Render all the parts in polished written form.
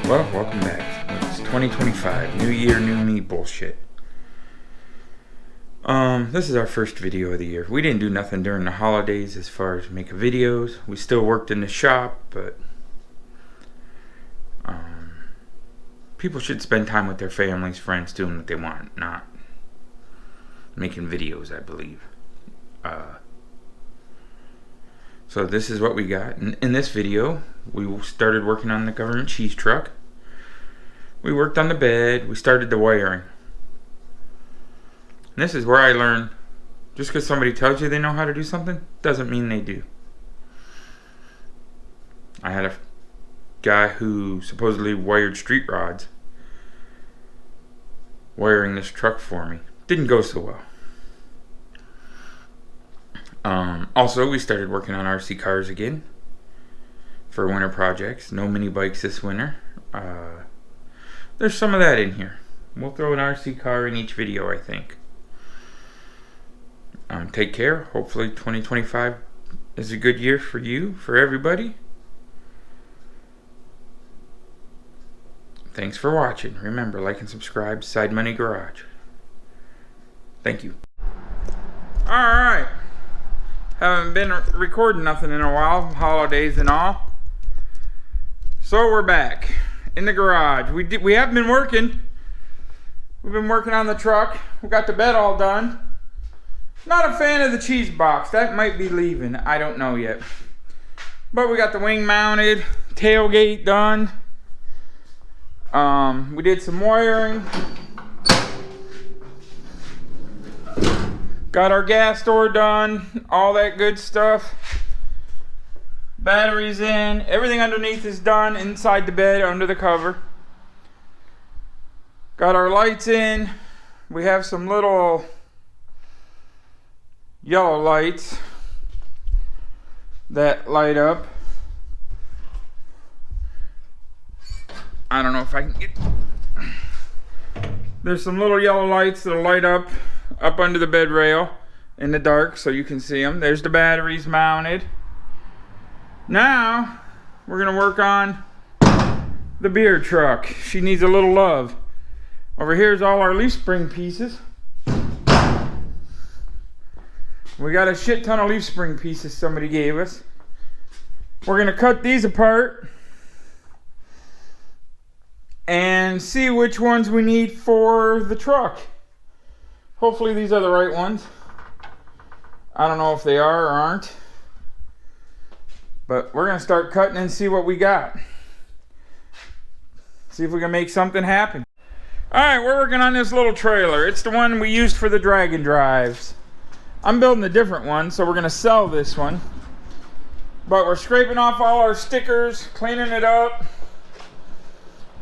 Well, welcome back. It's 2025. New year, new me bullshit. This is our first video of the year. We didn't do nothing during the holidays as far as making videos. We still worked in the shop, but people should spend time with their families, friends, doing what they want, not making videos, I believe. So this is what we got. In this video, we started working on the government cheese truck. We worked on the bed. We started the wiring. And this is where I learned, just because somebody tells you they know how to do something, doesn't mean they do. I had a guy who supposedly wired street rods wiring this truck for me. Didn't go so well. Also, we started working on RC cars again for winter projects. No mini bikes this winter. There's some of that in here. We'll throw an RC car in each video, I think. Take care. Hopefully 2025 is a good year for you, for everybody. Thanks for watching. Remember, like and subscribe. Side Money Garage. Thank you. Alright. Haven't been recording nothing in a while. Holidays and all. So we're back in the garage. We have been working. We've been working on the truck. We got the bed all done. Not a fan of the cheese box. That might be leaving. I don't know yet. But we got the wing mounted. Tailgate done. We did some wiring. Got our gas door done. All that good stuff. Batteries in. Everything underneath is done. Inside the bed, under the cover. Got our lights in. We have some little yellow lights that light up. I don't know if I can get... There's some little yellow lights that'll light up under the bed rail in the dark so you can see them. There's the batteries mounted. Now we're gonna work on the beer truck. She needs a little love. Over here's all our leaf spring pieces. We got a shit ton of leaf spring pieces somebody gave us. We're gonna cut these apart and see which ones we need for the truck. Hopefully these are the right ones. I don't know if they are or aren't. But we're gonna start cutting and see what we got. See if we can make something happen. Alright, we're working on this little trailer. It's the one we used for the Dragon Drives. I'm building a different one, so we're gonna sell this one. But we're scraping off all our stickers, cleaning it up.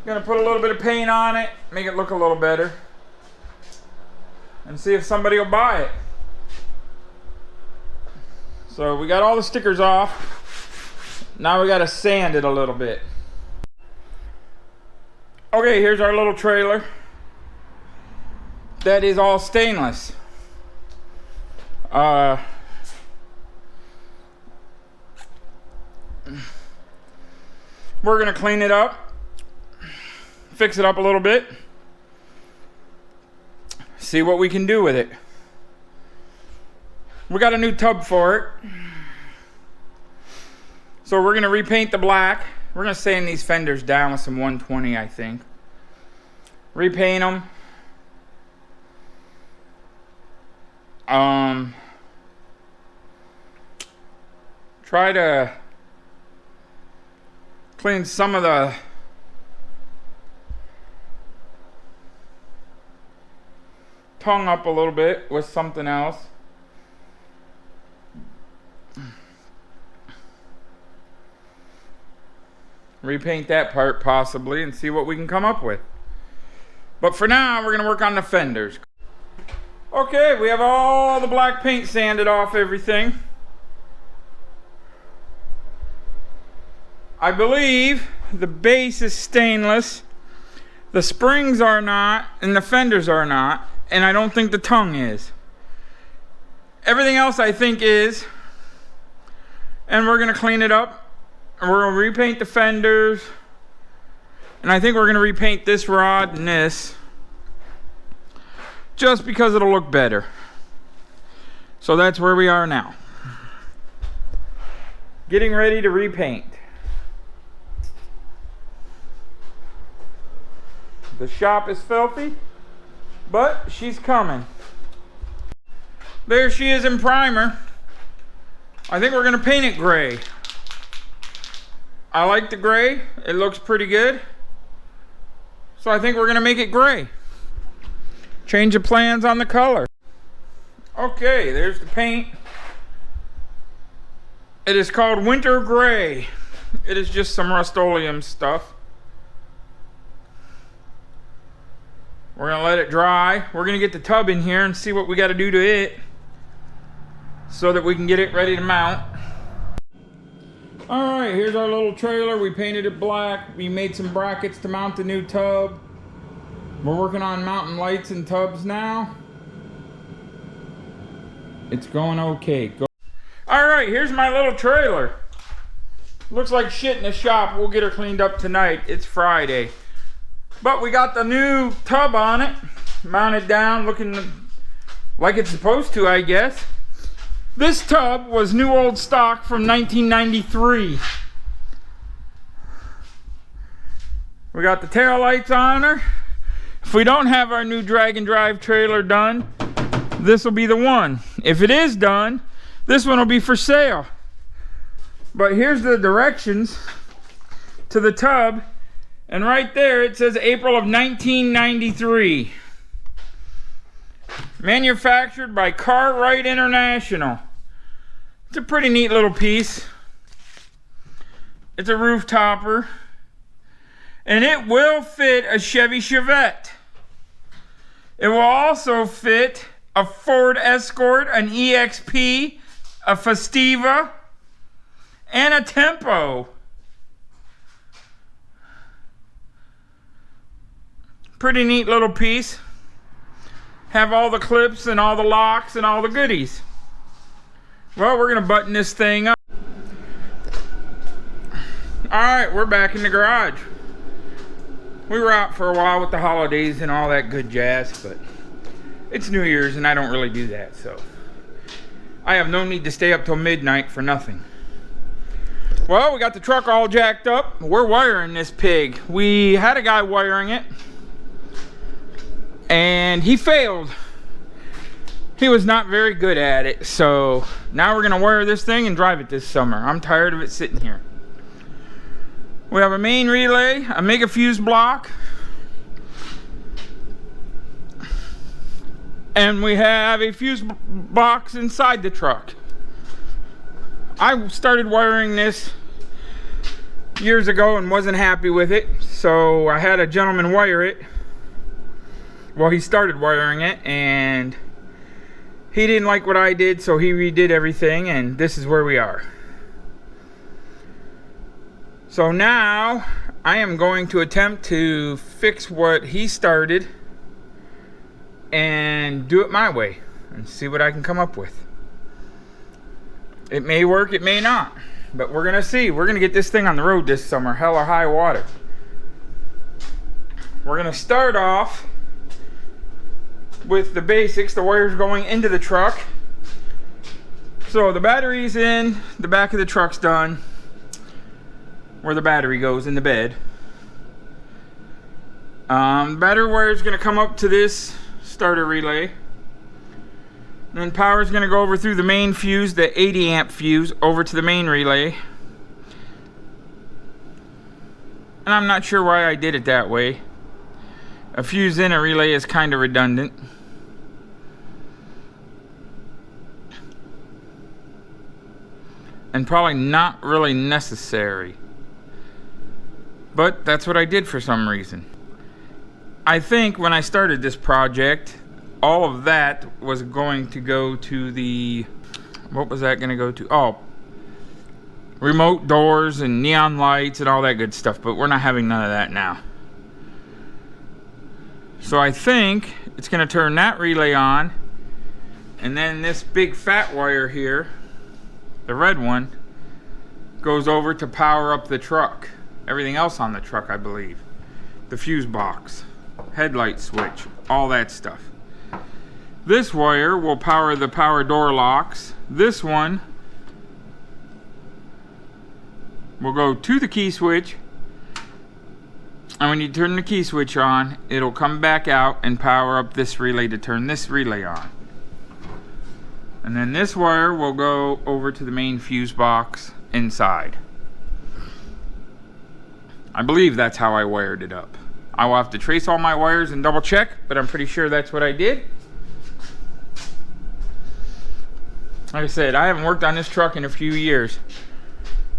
Gonna put a little bit of paint on it, make it look a little better. And see if somebody will buy it. So we got all the stickers off. Now we gotta sand it a little bit. Okay, here's our little trailer. That is all stainless. We're gonna clean it up, fix it up a little bit, see what we can do with it. We got a new tub for it. So we're gonna repaint the black. We're gonna sand these fenders down with some 120, I think. Repaint them. Try to clean some of the tongue up a little bit with something else. Repaint that part possibly and see what we can come up with. But for now, we're going to work on the fenders. Okay, we have all the black paint sanded off everything. I believe the base is stainless. The springs are not, and the fenders are not, and I don't think the tongue is. Everything else I think is. And we're going to clean it up. And we're going to repaint the fenders. And I think we're going to repaint this rod and this, just because it'll look better. So that's where we are now. Getting ready to repaint. The shop is filthy, but she's coming. There she is in primer. I think we're going to paint it gray. I like the gray. It looks pretty good. So I think we're going to make it gray. Change of plans on the color. Okay, there's the paint. It is called Winter Gray. It is just some Rust-Oleum stuff. We're going to let it dry. We're going to get the tub in here and see what we got to do to it so that we can get it ready to mount. Alright, here's our little trailer. We painted it black. We made some brackets to mount the new tub. We're working on mounting lights and tubs now. It's going okay. Alright, here's my little trailer. Looks like shit in the shop. We'll get her cleaned up tonight. It's Friday. But we got the new tub on it. Mounted down, looking like it's supposed to, I guess. This tub was new old stock from 1993. We got the tail lights on her. If we don't have our new drag and drive trailer done, this will be the one. If it is done, this one will be for sale. But here's the directions to the tub, and right there it says April of 1993. Manufactured by Cartwright International. It's a pretty neat little piece. It's a roof topper. And it will fit a Chevy Chevette. It will also fit a Ford Escort, an EXP, a Festiva, and a Tempo. Pretty neat little piece. Have all the clips and all the locks and all the goodies. Well, we're going to button this thing up. Alright, we're back in the garage. We were out for a while with the holidays and all that good jazz, but it's New Year's and I don't really do that, so I have no need to stay up till midnight for nothing. Well, we got the truck all jacked up. We're wiring this pig. We had a guy wiring it, and he failed. He was not very good at it, so now we're gonna wire this thing and drive it this summer. I'm tired of it sitting here. We have a main relay, a mega fuse block, and we have a fuse box inside the truck. I started wiring this years ago and wasn't happy with it, so I had a gentleman wire it. Well, he started wiring it and he didn't like what I did, so he redid everything, and this is where we are. So now I am going to attempt to fix what he started and do it my way and see what I can come up with. It may work, it may not, but we're gonna see. We're gonna get this thing on the road this summer, hell or high water. We're gonna start off with the basics, the wires going into the truck. So the battery's in, the back of the truck's done, where the battery goes in the bed. The battery wire is going to come up to this starter relay. And then power is going to go over through the main fuse, the 80 amp fuse, over to the main relay. And I'm not sure why I did it that way. A fuse in a relay is kind of redundant. And probably not really necessary. But that's what I did for some reason. I think when I started this project, all of that was going to go to the... What was that going to go to? Oh, remote doors and neon lights and all that good stuff. But we're not having none of that now. So I think it's going to turn that relay on. And then this big fat wire here, the red one, goes over to power up the truck. Everything else on the truck, I believe. the fuse box, headlight switch, all that stuff. This wire will power the power door locks. This one will go to the key switch, and when you turn the key switch on, it'll come back out and power up this relay to turn this relay on. And then this wire will go over to the main fuse box inside. I believe that's how I wired it up. I will have to trace all my wires and double check, but I'm pretty sure that's what I did. Like I said, I haven't worked on this truck in a few years.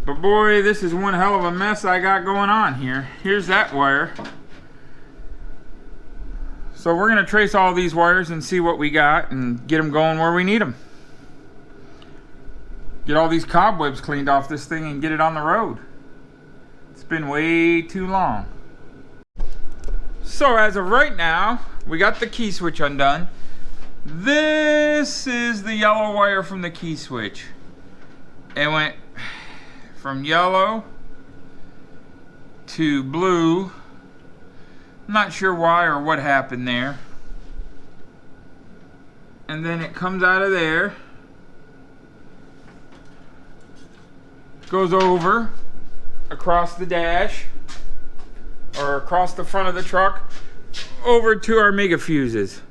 But boy, this is one hell of a mess I got going on here. Here's that wire. So we're going to trace all these wires and see what we got and get them going where we need them. Get all these cobwebs cleaned off this thing and get it on the road. It's been way too long. So as of right now, we got the key switch undone. This is the yellow wire from the key switch. It went from yellow to blue. I'm not sure why or what happened there. And then it comes out of there, goes over across the dash or across the front of the truck over to our mega fuses.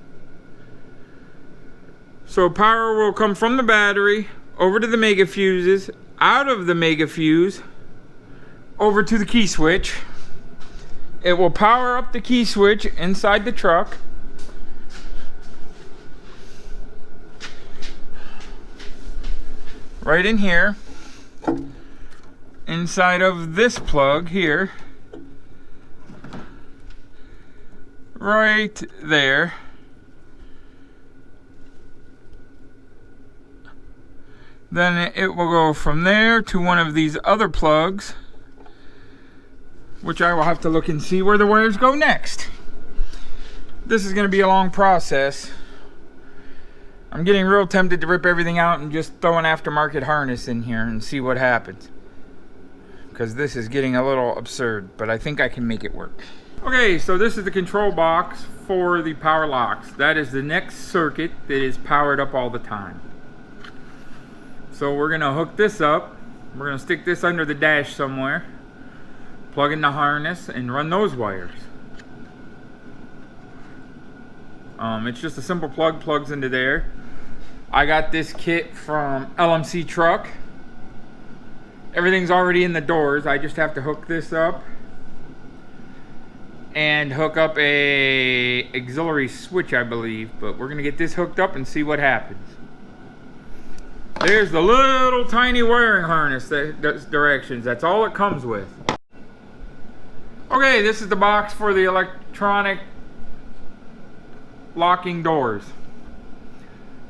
So power will come from the battery over to the mega fuses, out of the mega fuse over to the key switch. It will power up the key switch inside the truck. Right in here, inside of this plug here, right there. Then it will go from there to one of these other plugs, which I will have to look and see where the wires go next. This is going to be a long process. I'm getting real tempted to rip everything out and just throw an aftermarket harness in here and see what happens, because this is getting a little absurd, but I think I can make it work. Okay, so this is the control box for the power locks. That is the next circuit that is powered up all the time. So we're going to hook this up. We're going to stick this under the dash somewhere, plug in the harness, and run those wires. It's just a simple plug, plugs into there. I got this kit from LMC Truck. Everything's already in the doors. I just have to hook this up and hook up a auxiliary switch, I believe. But we're going to get this hooked up and see what happens. There's the little tiny wiring harness that does directions. That's all it comes with. Okay, this is the box for the electronic locking doors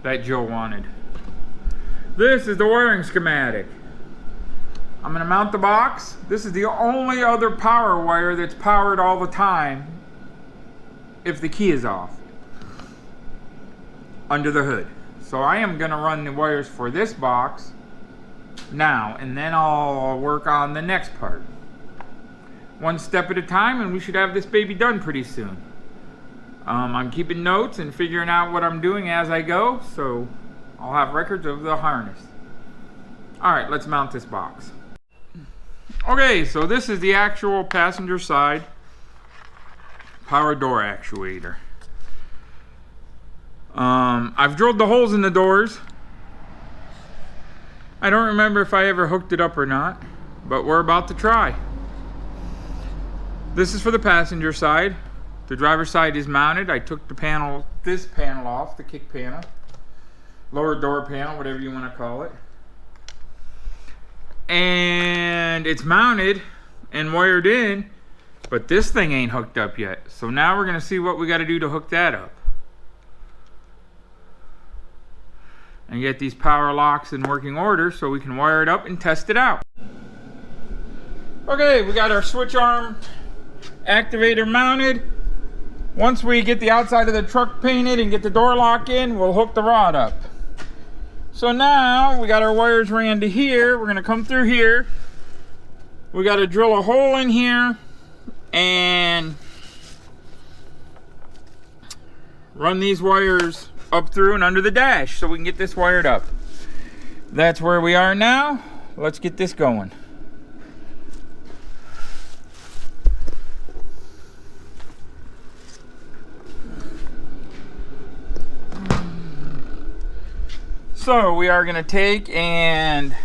that Joe wanted. This is the wiring schematic. I'm going to mount the box. This is the only other power wire that's powered all the time if the key is off under the hood. So I am going to run the wires for this box now, and then I'll work on the next part. One step at a time, and we should have this baby done pretty soon. I'm keeping notes and figuring out what I'm doing as I go, so I'll have records of the harness. Alright, let's mount this box. Okay, so this is the actual passenger side power door actuator. I've drilled the holes in the doors. I don't remember if I ever hooked it up or not, but we're about to try. This is for the passenger side. The driver's side is mounted. I took the panel, this panel off, the kick panel, lower door panel, whatever you want to call it. And it's mounted and wired in, but this thing ain't hooked up yet. So now we're going to see what we got to do to hook that up. And get these power locks in working order so we can wire it up and test it out. Okay, we got our switch arm activator mounted. Once we get the outside of the truck painted and get the door lock in, we'll hook the rod up. So now we got our wires ran to here. We're going to come through here. We got to drill a hole in here and run these wires up through and under the dash so we can get this wired up. That's where we are now. Let's get this going. So we are going to take and,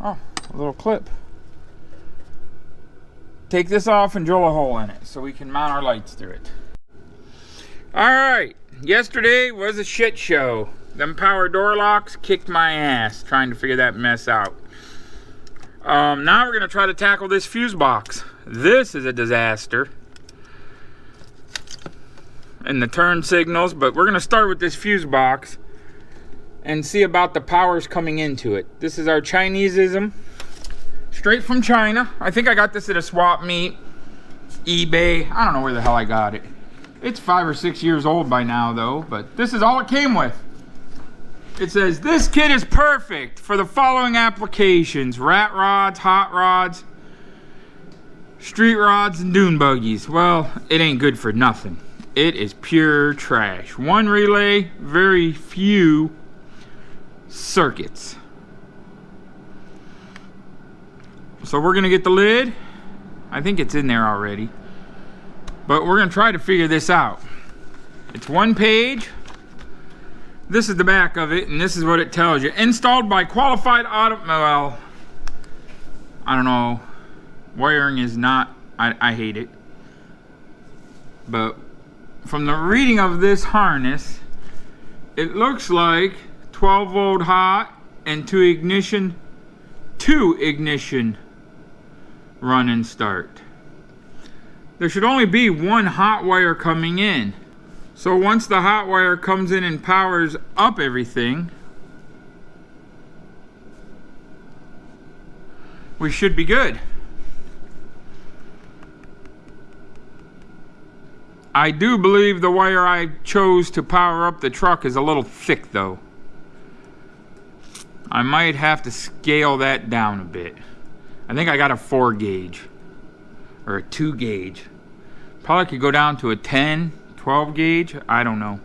a little clip. Take this off and drill a hole in it so we can mount our lights through it. Alright, yesterday was a shit show. Them power door locks kicked my ass trying to figure that mess out. Now we're going to try to tackle this fuse box. This is a disaster. And the turn signals, but we're going to start with this fuse box and see about the powers coming into it. This is our Chineseism, straight from China. I think I got this at a swap meet, eBay. I don't know where the hell I got it. It's 5 or 6 years old by now though, but this is all it came with. It says, this kit is perfect for the following applications: rat rods, hot rods, street rods, and dune buggies. Well, it ain't good for nothing. It is pure trash. One relay, very few circuits. So we're gonna get the lid. I think it's in there already, but we're gonna try to figure this out. It's one page. This is the back of it, and this is what it tells you. Installed by qualified well, I don't know. Wiring is not, I hate it. But from the reading of this harness, it looks like 12 volt hot and to ignition run and start. There should only be one hot wire coming in. So once the hot wire comes in and powers up everything, we should be good. I do believe the wire I chose to power up the truck is a little thick though. I might have to scale that down a bit. I think I got a 4 gauge or a 2 gauge. Probably could go down to a 10, 12 gauge. I don't know.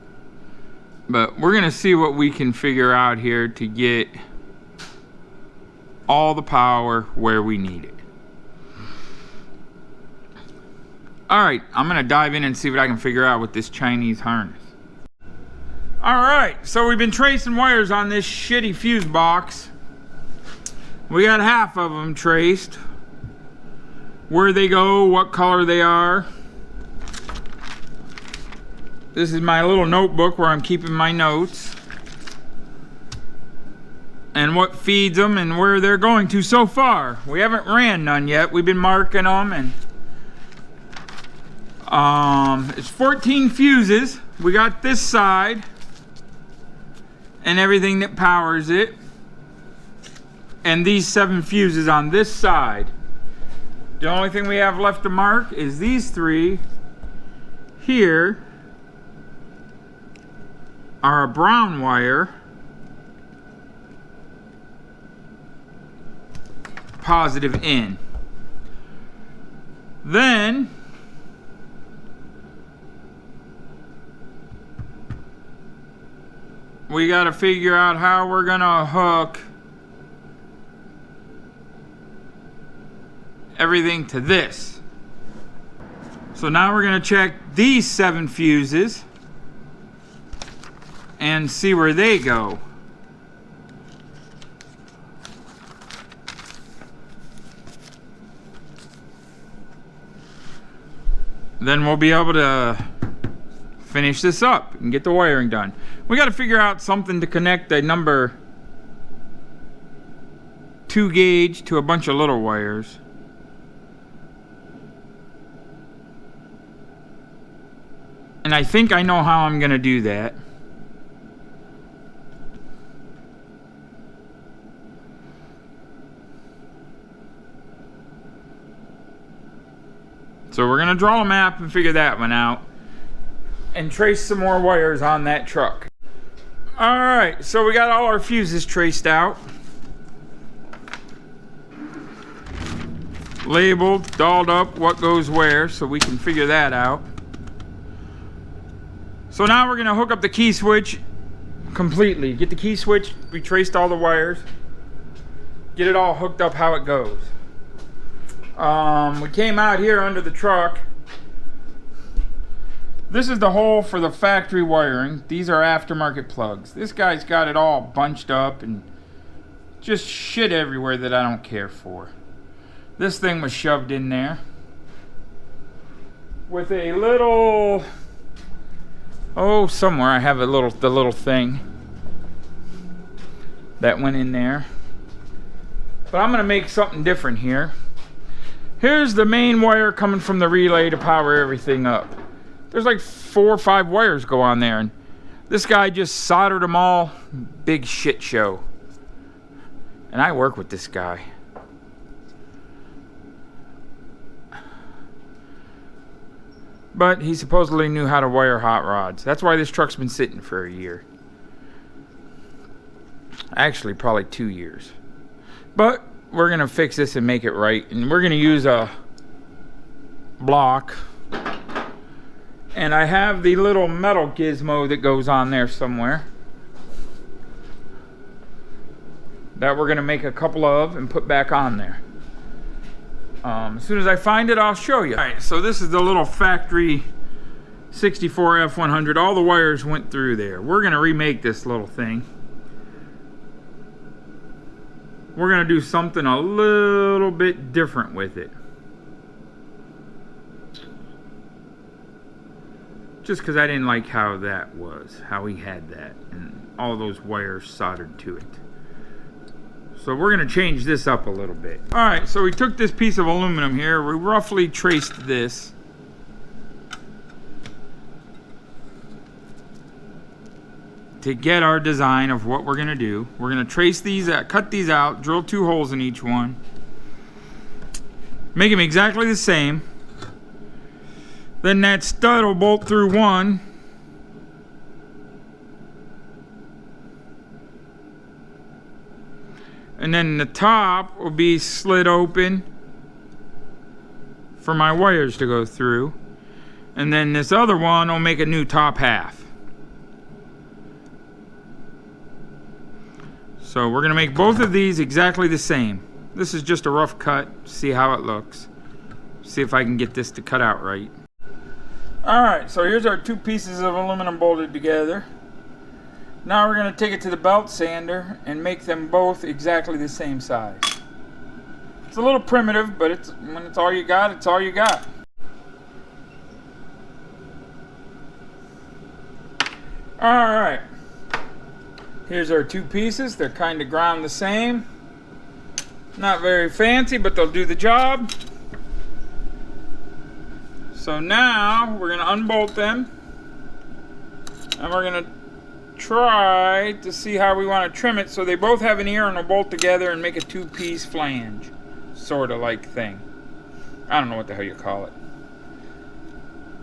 But we're gonna see what we can figure out here to get all the power where we need it. Alright, I'm gonna dive in and see what I can figure out with this Chinese harness. Alright, so we've been tracing wires on this shitty fuse box. We got half of them traced. Where they go, what color they are. This is my little notebook where I'm keeping my notes. And what feeds them and where they're going to so far. We haven't ran none yet. We've been marking them, and it's 14 fuses. We got this side and everything that powers it, and these 7 fuses on this side. The only thing we have left to mark is these 3 here are a brown wire, positive in. Then we got to figure out how we're gonna hook everything to this. So now we're gonna check these 7 fuses and see where they go. Then we'll be able to finish this up and get the wiring done. We got to figure out something to connect a number 2 gauge to a bunch of little wires. And I think I know how I'm going to do that. So we're going to draw a map and figure that one out. And trace some more wires on that truck. Alright, so we got all our fuses traced out. Labeled, dolled up what goes where, so we can figure that out. So now we're gonna hook up the key switch completely. Get the key switch, we traced all the wires. Get it all hooked up how it goes. We came out here under the truck. This is the hole for the factory wiring. These are aftermarket plugs. This guy's got it all bunched up and just shit everywhere that I don't care for. This thing was shoved in there with a little, oh, somewhere I have the little thing that went in there. But I'm gonna make something different here. Here's the main wire coming from the relay to power everything up. There's like 4 or 5 wires go on there, and this guy just soldered them all. Big shit show. And I work with this guy. But he supposedly knew how to wire hot rods. That's why this truck's been sitting for a year. Actually, probably 2 years. But we're gonna fix this and make it right. And we're gonna use a block. And I have the little metal gizmo that goes on there somewhere. That we're gonna make a couple of and put back on there. As soon as I find it, I'll show you. Alright, so this is the little factory 64 F100. All the wires went through there. We're gonna remake this little thing. We're gonna do something a little bit different with it. Just because I didn't like how that was, how he had that, and all those wires soldered to it. So we're gonna change this up a little bit. All right, so we took this piece of aluminum here, we roughly traced this. To get our design of what we're gonna do. We're gonna trace these out, cut these out, drill 2 holes in each one. Make them exactly the same. Then that stud will bolt through one. And then the top will be slid open for my wires to go through. And then this other one will make a new top half. So we're gonna make both of these exactly the same. This is just a rough cut, see how it looks. See if I can get this to cut out right. Alright, so here's our 2 pieces of aluminum bolted together. Now we're going to take it to the belt sander and make them both exactly the same size. It's a little primitive, but when it's all you got, it's all you got. Alright, here's our 2 pieces. They're kind of ground the same. Not very fancy, but they'll do the job. So now we're going to unbolt them, and we're going to try to see how we want to trim it so they both have an ear and will bolt together and make a 2-piece flange sort of like thing. I don't know what the hell you call it,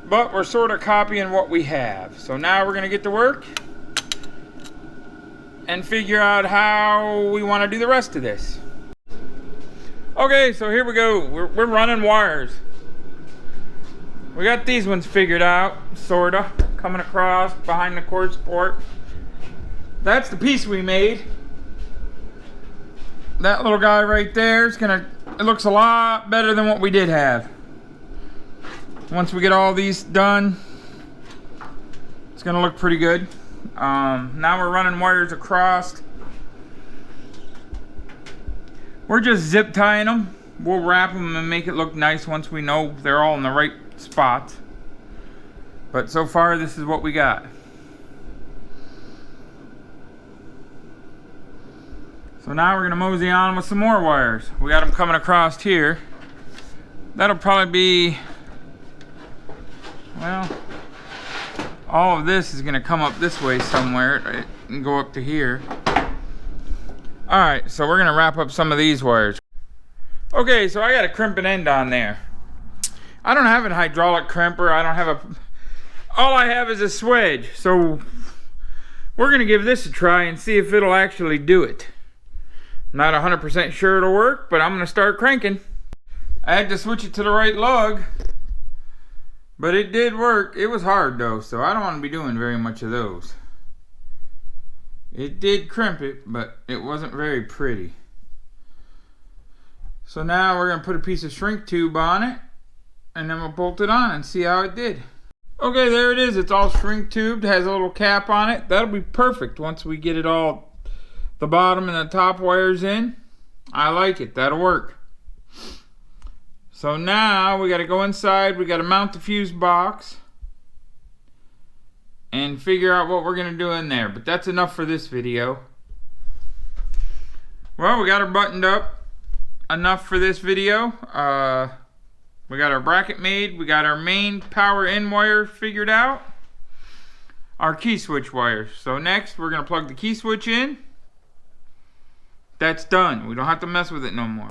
but we're sort of copying what we have. So now we're going to get to work and figure out how we want to do the rest of this. Okay, so here we go. We're running wires. We got these ones figured out, sorta, coming across behind the cord support. That's the piece we made. That little guy right there is it looks a lot better than what we did have. Once we get all these done, it's gonna look pretty good. Now we're running wires across. We're just zip tying them. We'll wrap them and make it look nice once we know they're all in the right spot. But so far, this is what we got. So now we're gonna mosey on with some more wires. We got them coming across here. That'll probably be, well, all of this is gonna come up this way somewhere, right, and go up to here. All right, so we're gonna wrap up some of these wires. Okay, so I got a crimping end on there. I don't have a hydraulic crimper. All I have is a swedge. So we're gonna give this a try and see if it'll actually do it. I'm not 100% sure it'll work, but I'm gonna start cranking. I had to switch it to the right lug But it did work. It was hard though, so I don't want to be doing very much of those. It did crimp it, but it wasn't very pretty. So now we're going to put a piece of shrink tube on it, and then we'll bolt it on and see how it did. Okay, there it is. It's all shrink tubed, has a little cap on it. That'll be perfect once we get it all, the bottom and the top wires in. I like it. That'll work. So now we got to go inside. We got to mount the fuse box and figure out what we're going to do in there. But that's enough for this video. Well, we got her buttoned up. Enough for this video. We got our bracket made. We got our main power in wire figured out. Our key switch wires. So next we're going to plug the key switch in. That's done. We don't have to mess with it no more.